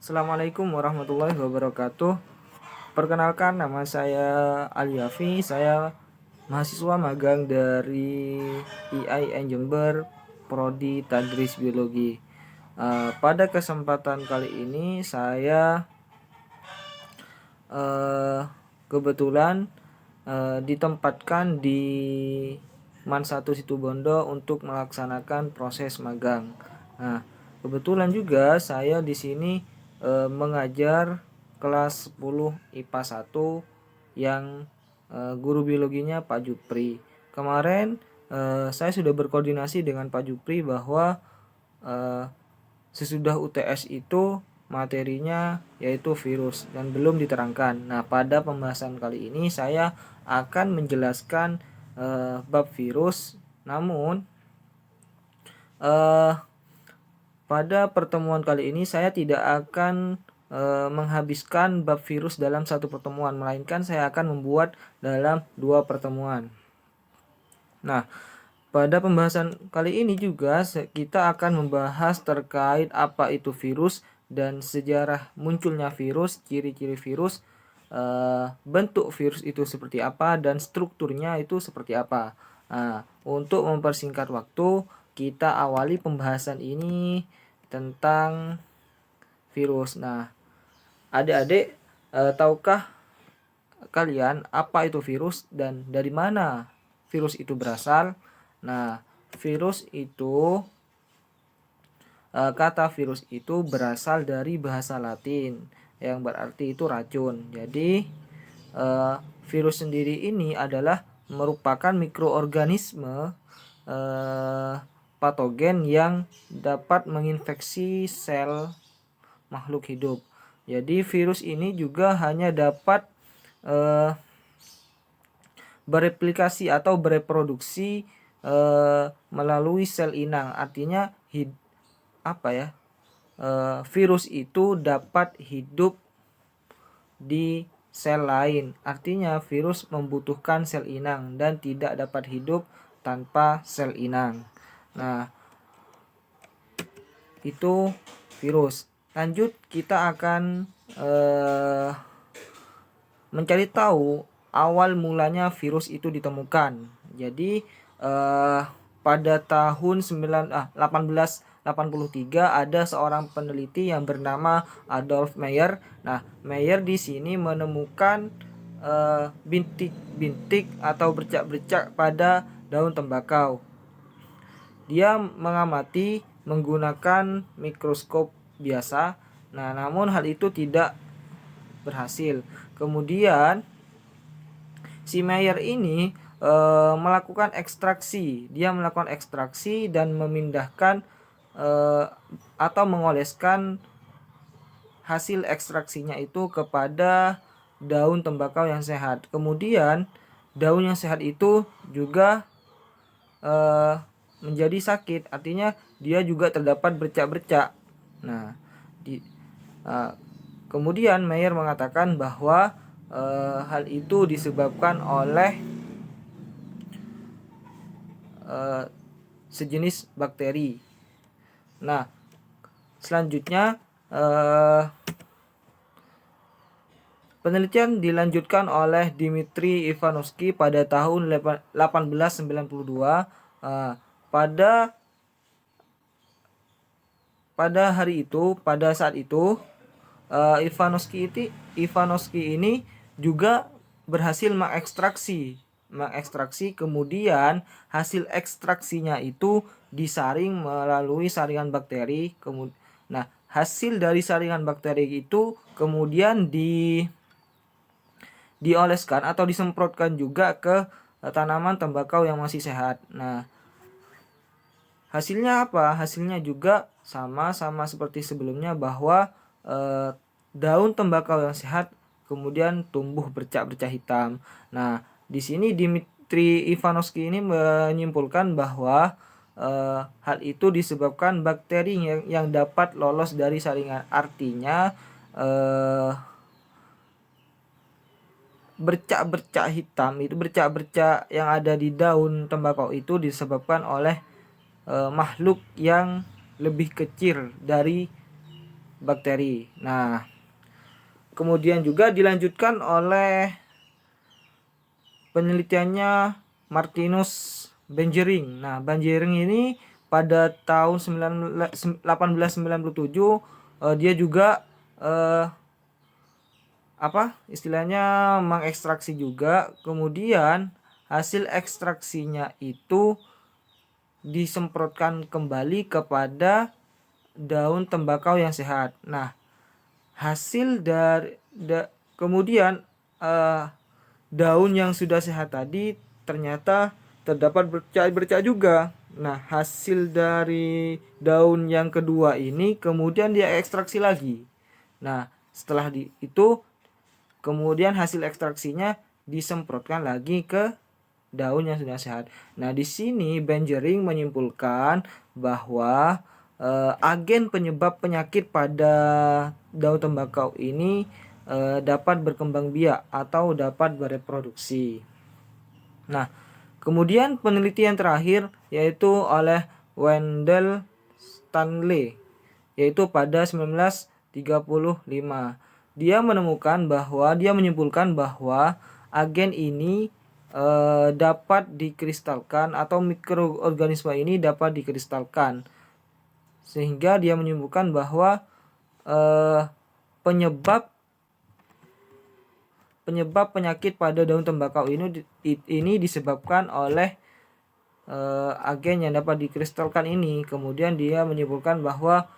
Assalamualaikum warahmatullahi wabarakatuh. Perkenalkan, nama saya Aliafi. Saya mahasiswa magang dari IAIN Jember, Prodi Tadris Biologi. Pada kesempatan kali ini saya kebetulan ditempatkan di MAN 1 Situbondo untuk melaksanakan proses magang. Nah, kebetulan juga saya di sini mengajar kelas 10 IPA 1 yang guru biologinya Pak Jupri. Kemarin saya sudah berkoordinasi dengan Pak Jupri bahwa sesudah UTS itu materinya yaitu virus dan belum diterangkan. Nah, pada pembahasan kali ini saya akan menjelaskan bab virus. Namun pada pertemuan kali ini saya tidak akan menghabiskan bab virus dalam satu pertemuan, melainkan saya akan membuat dalam 2 pertemuan. Nah, pada pembahasan kali ini juga kita akan membahas terkait apa itu virus dan sejarah munculnya virus, ciri-ciri virus, bentuk virus itu seperti apa, dan strukturnya itu seperti apa. Nah, untuk mempersingkat waktu, kita awali pembahasan ini tentang virus. Nah, adik-adik, tahukah kalian apa itu virus dan dari mana virus itu berasal? Nah, virus itu kata virus itu berasal dari bahasa Latin yang berarti itu racun. Jadi virus sendiri ini adalah merupakan mikroorganisme patogen yang dapat menginfeksi sel makhluk hidup. Jadi virus ini juga hanya dapat bereplikasi atau bereproduksi melalui sel inang. Artinya virus itu dapat hidup di sel lain. Artinya virus membutuhkan sel inang dan tidak dapat hidup tanpa sel inang. Nah, itu virus. Lanjut, kita akan mencari tahu awal mulanya virus itu ditemukan. Jadi pada tahun 1883 ada seorang peneliti yang bernama Adolf Meyer. Nah, Meyer di sini menemukan bintik-bintik atau bercak-bercak pada daun tembakau. Dia mengamati menggunakan mikroskop biasa. Nah, namun hal itu tidak berhasil. Kemudian si Meyer ini melakukan ekstraksi. Dia melakukan ekstraksi dan memindahkan atau mengoleskan hasil ekstraksinya itu kepada daun tembakau yang sehat. Kemudian daun yang sehat itu juga menjadi sakit, artinya dia juga terdapat bercak-bercak. Nah, kemudian Meyer mengatakan bahwa hal itu disebabkan oleh sejenis bakteri. Nah, selanjutnya penelitian dilanjutkan oleh Dmitri Ivanovsky pada tahun 1892. Pada saat itu Ivanovsky ini juga berhasil mengekstraksi, kemudian hasil ekstraksinya itu disaring melalui saringan bakteri. Nah, hasil dari saringan bakteri itu kemudian dioleskan atau disemprotkan juga ke tanaman tembakau yang masih sehat. Nah, hasilnya apa? Hasilnya juga sama seperti sebelumnya, bahwa daun tembakau yang sehat kemudian tumbuh bercak-bercak hitam. Nah, di sini Dmitri Ivanovsky ini menyimpulkan bahwa hal itu disebabkan bakteri yang dapat lolos dari saringan. Artinya bercak-bercak hitam itu, bercak-bercak yang ada di daun tembakau itu disebabkan oleh makhluk yang lebih kecil dari bakteri. Nah, kemudian juga dilanjutkan oleh penelitiannya Martinus Benjering. Nah, Benjering ini pada tahun 1897 dia juga istilahnya mengekstraksi juga. Kemudian hasil ekstraksinya itu disemprotkan kembali kepada daun tembakau yang sehat. Nah, hasil dari kemudian daun yang sudah sehat tadi ternyata terdapat bercak-bercak juga. Nah, hasil dari daun yang kedua ini kemudian dia ekstraksi lagi. Nah, setelah itu kemudian hasil ekstraksinya disemprotkan lagi ke daun yang sudah sehat. Nah, di sini Benjering menyimpulkan bahwa agen penyebab penyakit pada daun tembakau ini dapat berkembang biak atau dapat bereproduksi. Nah, kemudian penelitian terakhir yaitu oleh Wendell Stanley yaitu pada 1935. Dia menyimpulkan bahwa agen ini dapat dikristalkan atau mikroorganisme ini dapat dikristalkan, sehingga dia menyimpulkan bahwa penyebab penyakit pada daun tembakau ini disebabkan oleh agen yang dapat dikristalkan ini. Kemudian dia menyimpulkan bahwa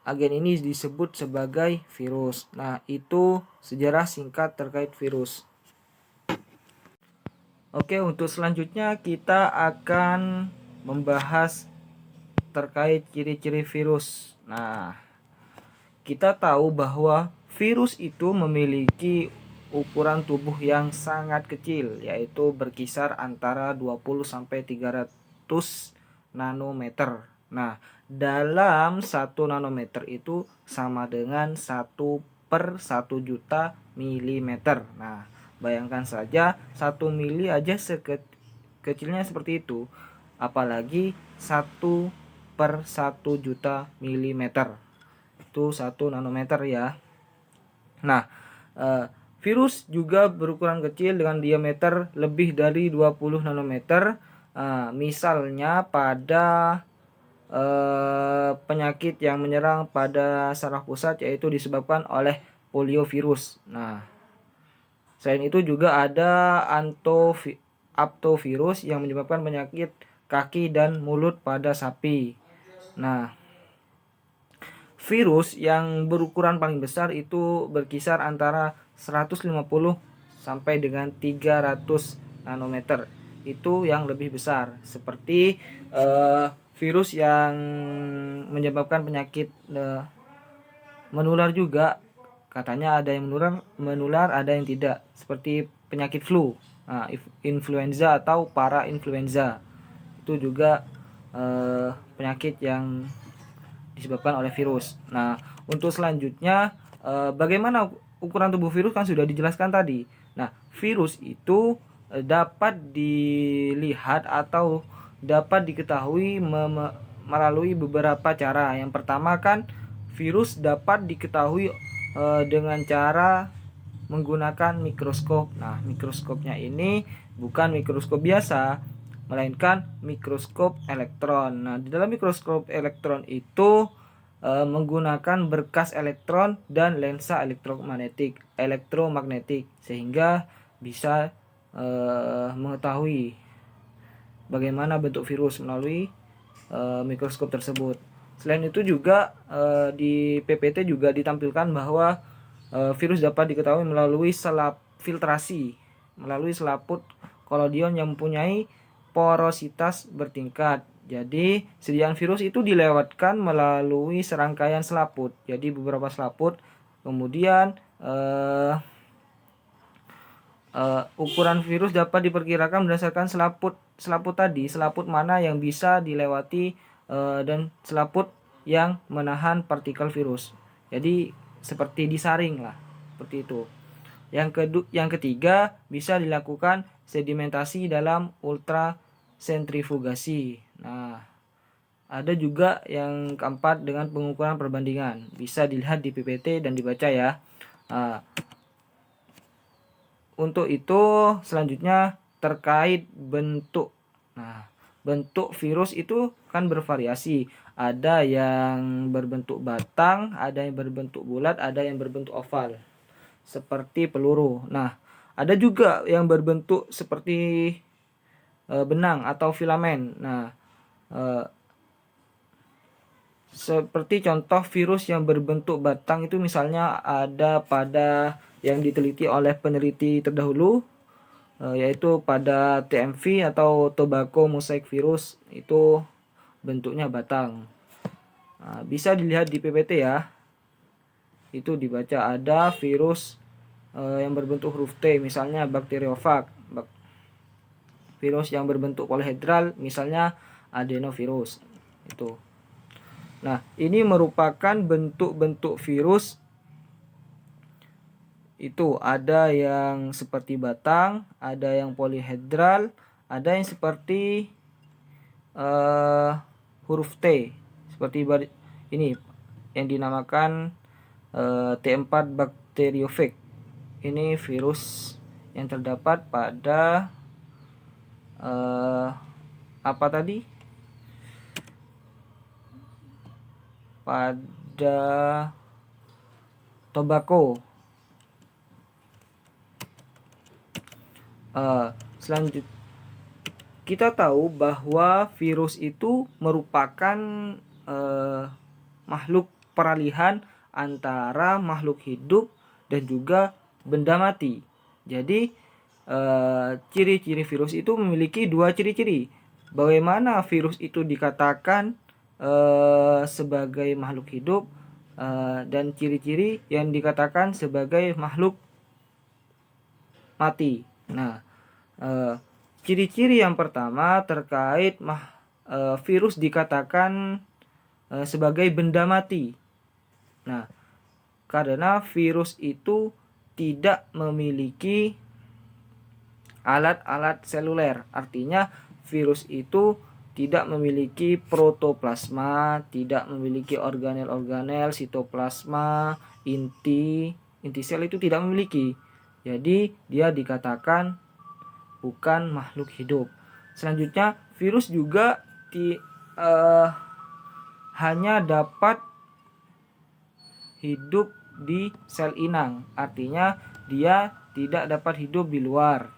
agen ini disebut sebagai virus. Nah, itu sejarah singkat terkait virus. Oke, untuk selanjutnya kita akan membahas terkait ciri-ciri virus. Nah, kita tahu bahwa virus itu memiliki ukuran tubuh yang sangat kecil, yaitu berkisar antara 20 sampai 300 nanometer. Nah, dalam 1 nanometer itu sama dengan 1/1 juta milimeter. Nah, bayangkan saja 1 mili aja kecilnya seperti itu, apalagi 1/1 juta milimeter. Itu 1 nanometer ya. Nah, virus juga berukuran kecil dengan diameter lebih dari 20 nanometer. Misalnya pada penyakit yang menyerang pada saraf pusat, yaitu disebabkan oleh poliovirus. Nah, selain itu juga ada aptovirus yang menyebabkan penyakit kaki dan mulut pada sapi. Nah, virus yang berukuran paling besar itu berkisar antara 150 sampai dengan 300 nanometer. Itu yang lebih besar, seperti virus yang menyebabkan penyakit menular juga. Katanya ada yang menular, ada yang tidak, seperti penyakit flu, influenza atau para influenza. Itu juga penyakit yang disebabkan oleh virus. Nah, untuk selanjutnya bagaimana ukuran tubuh virus kan sudah dijelaskan tadi. Nah, virus itu dapat dilihat atau dapat diketahui melalui beberapa cara. Yang pertama kan virus dapat diketahui dengan cara menggunakan mikroskop. Nah, mikroskopnya ini bukan mikroskop biasa, melainkan mikroskop elektron. Nah, di dalam mikroskop elektron itu menggunakan berkas elektron dan lensa elektromagnetik sehingga bisa mengetahui bagaimana bentuk virus melalui mikroskop tersebut. Selain itu juga di PPT juga ditampilkan bahwa virus dapat diketahui melalui melalui selaput kolodion yang mempunyai porositas bertingkat. Jadi, sediaan virus itu dilewatkan melalui serangkaian selaput. Jadi, beberapa selaput. Kemudian, ukuran virus dapat diperkirakan berdasarkan selaput tadi, selaput mana yang bisa dilewati dan selaput yang menahan partikel virus. Jadi, seperti disaring lah, seperti itu. Yang ketiga, bisa dilakukan sedimentasi dalam ultrasentrifugasi. Nah, Ada juga yang keempat dengan pengukuran perbandingan. Bisa dilihat di PPT dan dibaca ya. Untuk itu selanjutnya terkait bentuk. Nah, bentuk virus itu kan bervariasi. Ada yang berbentuk batang, ada yang berbentuk bulat, ada yang berbentuk oval seperti peluru. Nah, ada juga yang berbentuk seperti benang atau filamen. Nah, seperti contoh virus yang berbentuk batang itu misalnya ada pada yang diteliti oleh peneliti terdahulu, yaitu pada TMV atau Tobacco Mosaic Virus, itu bentuknya batang. Nah, bisa dilihat di PPT ya, itu dibaca ada virus yang berbentuk huruf T, misalnya bakteriophag. Virus yang berbentuk polyhedral misalnya adenovirus itu. Nah, ini merupakan bentuk-bentuk virus. Itu ada yang seperti batang, ada yang polyhedral, ada yang seperti huruf T, seperti ini yang dinamakan T4 bakteriophag. Ini virus yang terdapat pada apa tadi? Pada tobacco. Selanjutnya kita tahu bahwa virus itu merupakan makhluk peralihan antara makhluk hidup dan juga benda mati. Jadi ciri-ciri virus itu memiliki dua ciri-ciri. Bagaimana virus itu dikatakan sebagai makhluk hidup dan ciri-ciri yang dikatakan sebagai makhluk mati. Nah, ciri-ciri yang pertama terkait virus dikatakan sebagai benda mati. Nah, karena virus itu tidak memiliki alat-alat seluler. Artinya virus itu tidak memiliki protoplasma, tidak memiliki organel-organel, sitoplasma, inti sel itu tidak memiliki. Jadi dia dikatakan bukan makhluk hidup. Selanjutnya virus juga hanya dapat hidup di sel inang. Artinya dia tidak dapat hidup di luar.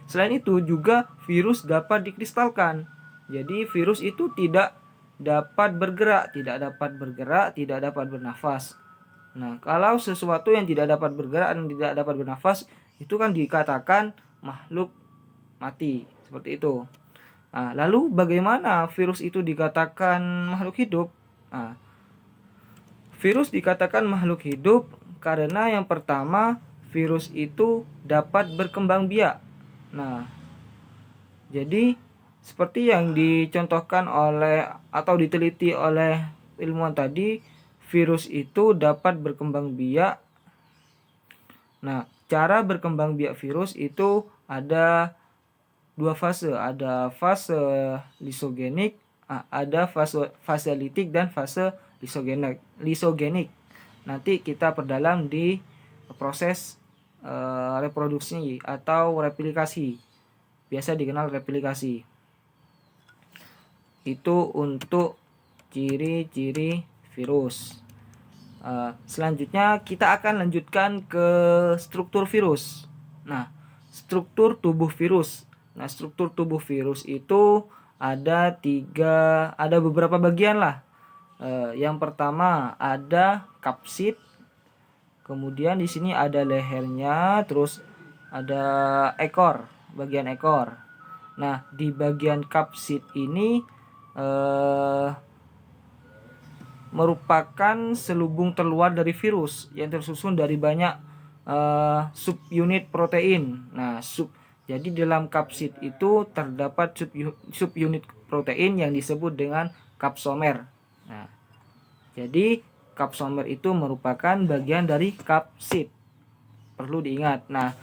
Selain itu juga virus dapat dikristalkan. Jadi virus itu tidak dapat bergerak, tidak dapat bernafas. Nah, kalau sesuatu yang tidak dapat bergerak dan tidak dapat bernafas, itu kan dikatakan makhluk mati. Seperti itu. Nah, lalu bagaimana virus itu dikatakan makhluk hidup? Nah, virus dikatakan makhluk hidup karena yang pertama, virus itu dapat berkembang biak. Nah, jadi seperti yang dicontohkan oleh atau diteliti oleh ilmuwan tadi, virus itu dapat berkembang biak. Nah, cara berkembang biak virus itu ada dua fase, ada fase lisogenik, ada fase litik dan fase lisogenik. Nanti kita perdalam di proses reproduksi atau replikasi. Biasa dikenal replikasi. Itu untuk ciri-ciri virus. Selanjutnya kita akan lanjutkan ke struktur virus. Nah, struktur tubuh virus. Nah, struktur tubuh virus itu ada beberapa bagian lah. Yang pertama ada kapsid. Kemudian di sini ada lehernya, terus ada ekor, bagian ekor. Nah, di bagian kapsid ini merupakan selubung terluar dari virus yang tersusun dari banyak subunit protein. Nah, jadi dalam kapsid itu terdapat subunit protein yang disebut dengan kapsomer. Nah, jadi kapsomer itu merupakan bagian dari kapsid. Perlu diingat. Nah,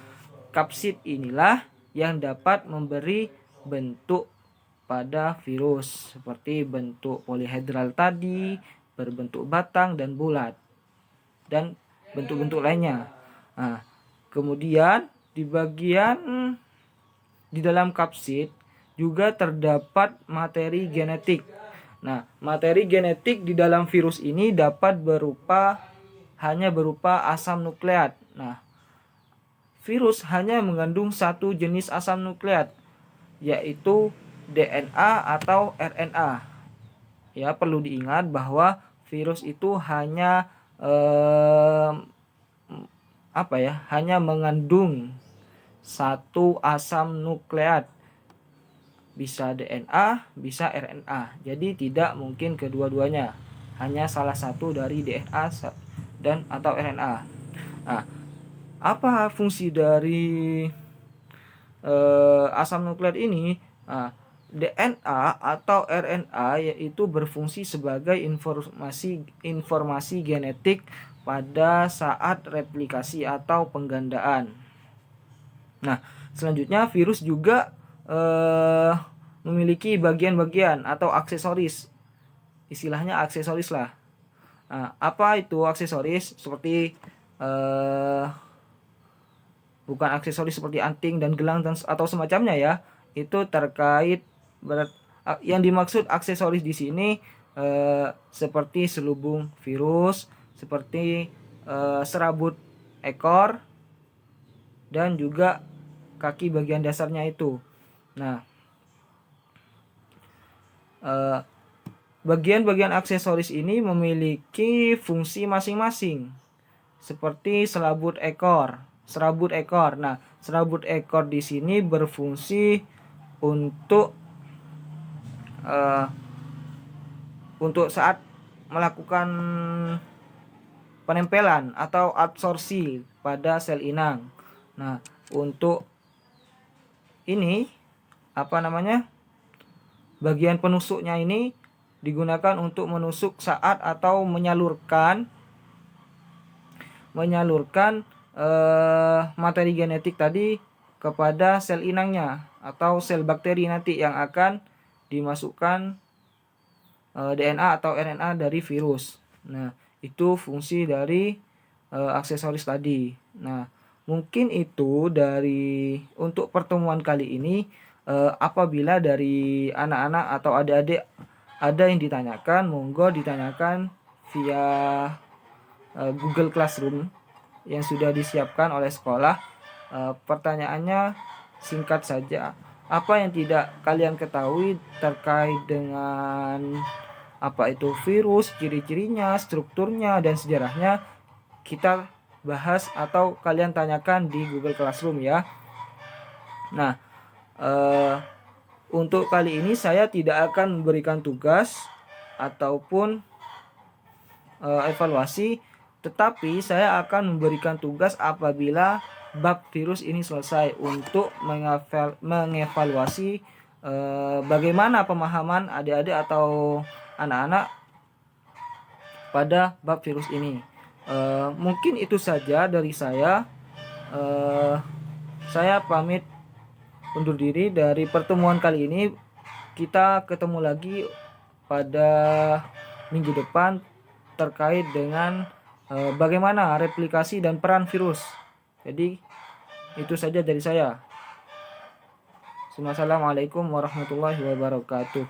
kapsid inilah yang dapat memberi bentuk pada virus seperti bentuk polihedral tadi, berbentuk batang dan bulat, dan bentuk-bentuk lainnya. Nah, kemudian di dalam kapsid juga terdapat materi genetik. Nah, materi genetik di dalam virus ini dapat hanya berupa asam nukleat. Nah, virus hanya mengandung satu jenis asam nukleat, yaitu DNA atau RNA. Ya, perlu diingat bahwa virus itu hanya hanya mengandung satu asam nukleat, bisa DNA, bisa RNA. Jadi tidak mungkin kedua-duanya, hanya salah satu dari DNA dan atau RNA. Nah, apa fungsi dari asam nukleat ini? Nah, DNA atau RNA yaitu berfungsi sebagai informasi genetik pada saat replikasi atau penggandaan. Nah, selanjutnya virus juga memiliki bagian-bagian atau aksesoris. Istilahnya aksesoris lah. Nah, apa itu aksesoris? Seperti bukan aksesoris seperti anting dan gelang atau semacamnya ya. Itu terkait yang dimaksud aksesoris di sini seperti selubung virus, seperti serabut ekor, dan juga kaki bagian dasarnya itu. Nah, bagian-bagian aksesoris ini memiliki fungsi masing-masing, seperti serabut ekor. Nah, serabut ekor di sini berfungsi untuk saat melakukan penempelan atau absorpsi pada sel inang. Nah, untuk ini bagian penusuknya ini digunakan untuk menusuk saat atau menyalurkan materi genetik tadi kepada sel inangnya atau sel bakteri nanti yang akan dimasukkan DNA atau RNA dari virus. Nah, itu fungsi dari aksesoris tadi. Nah, mungkin itu untuk pertemuan kali ini. Apabila dari anak-anak atau adik-adik ada yang ditanyakan, monggo ditanyakan via Google Classroom yang sudah disiapkan oleh sekolah. Pertanyaannya singkat saja. Apa yang tidak kalian ketahui terkait dengan apa itu virus, ciri-cirinya, strukturnya, dan sejarahnya, kita bahas atau kalian tanyakan di Google Classroom ya. Nah, untuk kali ini saya tidak akan memberikan tugas ataupun evaluasi, tetapi saya akan memberikan tugas apabila bab virus ini selesai untuk mengevaluasi bagaimana pemahaman adik-adik atau anak-anak pada bab virus ini. Mungkin itu saja dari saya. Saya pamit undur diri dari pertemuan kali ini. Kita ketemu lagi pada minggu depan terkait dengan bagaimana replikasi dan peran virus. Jadi itu saja dari saya. Assalamualaikum warahmatullahi wabarakatuh.